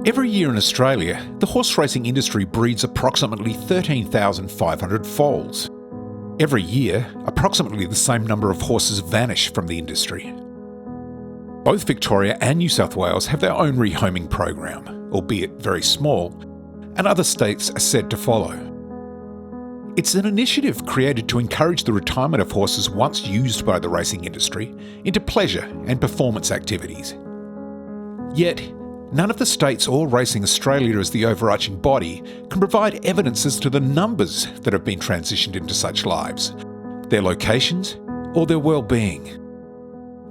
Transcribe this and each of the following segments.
Every year in Australia, the horse racing industry breeds approximately 13,500 foals. Every year, approximately the same number of horses vanish from the industry. Both Victoria and New South Wales have their own rehoming program, albeit very small, and other states are said to follow. It's an initiative created to encourage the retirement of horses once used by the racing industry into pleasure and performance activities. Yet, none of the states or Racing Australia as the overarching body can provide evidence as to the numbers that have been transitioned into such lives, their locations, or their well-being.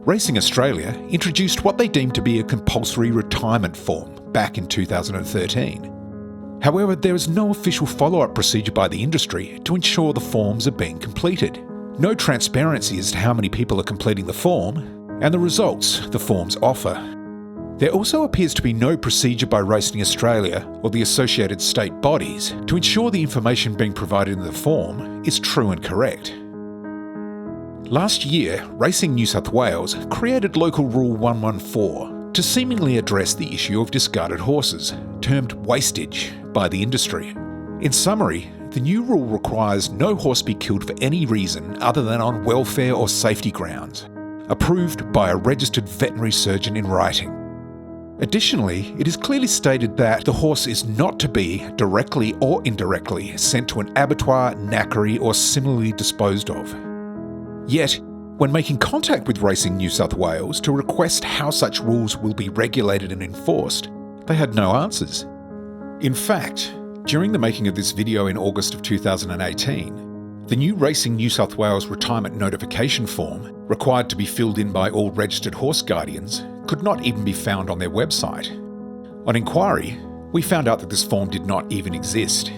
Racing Australia introduced what they deemed to be a compulsory retirement form back in 2013. However, there is no official follow-up procedure by the industry to ensure the forms are being completed. No transparency as to how many people are completing the form and the results the forms offer. There also appears to be no procedure by Racing Australia or the associated state bodies to ensure the information being provided in the form is true and correct. Last year, Racing New South Wales created Local Rule 114 to seemingly address the issue of discarded horses, termed wastage by the industry. In summary, the new rule requires no horse be killed for any reason other than on welfare or safety grounds, approved by a registered veterinary surgeon in writing. Additionally, it is clearly stated that the horse is not to be directly or indirectly sent to an abattoir, knackery, or similarly disposed of. Yet, when making contact with Racing New South Wales to request how such rules will be regulated and enforced, they had no answers. In fact, during the making of this video in August of 2018, the new Racing New South Wales retirement notification form, required to be filled in by all registered horse guardians, could not even be found on their website. On inquiry, we found out that this form did not even exist.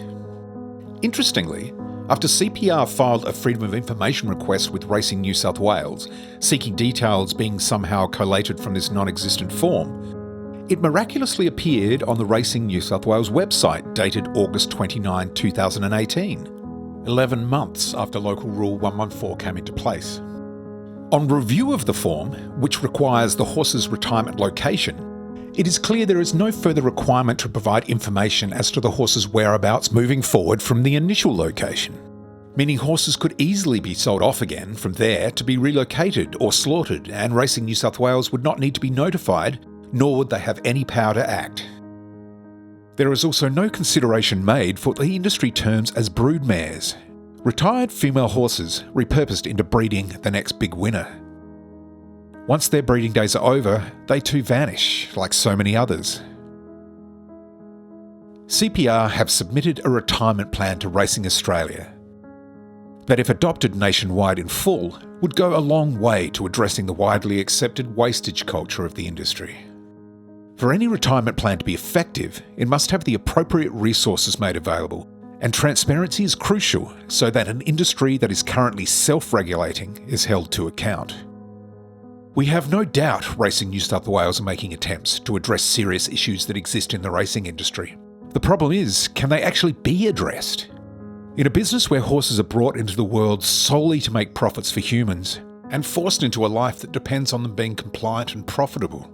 Interestingly, after CPR filed a Freedom of Information request with Racing New South Wales, seeking details being somehow collated from this non-existent form, it miraculously appeared on the Racing New South Wales website dated August 29, 2018, 11 months after Local Rule 114 came into place. On review of the form, which requires the horse's retirement location, it is clear there is no further requirement to provide information as to the horse's whereabouts moving forward from the initial location, meaning horses could easily be sold off again from there to be relocated or slaughtered, and Racing New South Wales would not need to be notified, nor would they have any power to act. There is also no consideration made for the industry terms as broodmares, retired female horses repurposed into breeding the next big winner. Once their breeding days are over, they too vanish, like so many others. CPR have submitted a retirement plan to Racing Australia that, if adopted nationwide in full, would go a long way to addressing the widely accepted wastage culture of the industry. For any retirement plan to be effective, it must have the appropriate resources made available, and transparency is crucial so that an industry that is currently self-regulating is held to account. We have no doubt Racing New South Wales are making attempts to address serious issues that exist in the racing industry. The problem is, can they actually be addressed? In a business where horses are brought into the world solely to make profits for humans, and forced into a life that depends on them being compliant and profitable,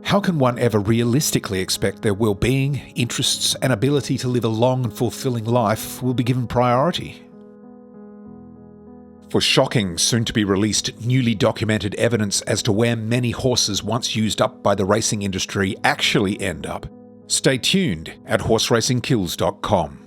how can one ever realistically expect their well-being, interests, and ability to live a long and fulfilling life will be given priority? For shocking, soon-to-be-released, newly documented evidence as to where many horses once used up by the racing industry actually end up, stay tuned at horseracingkills.com.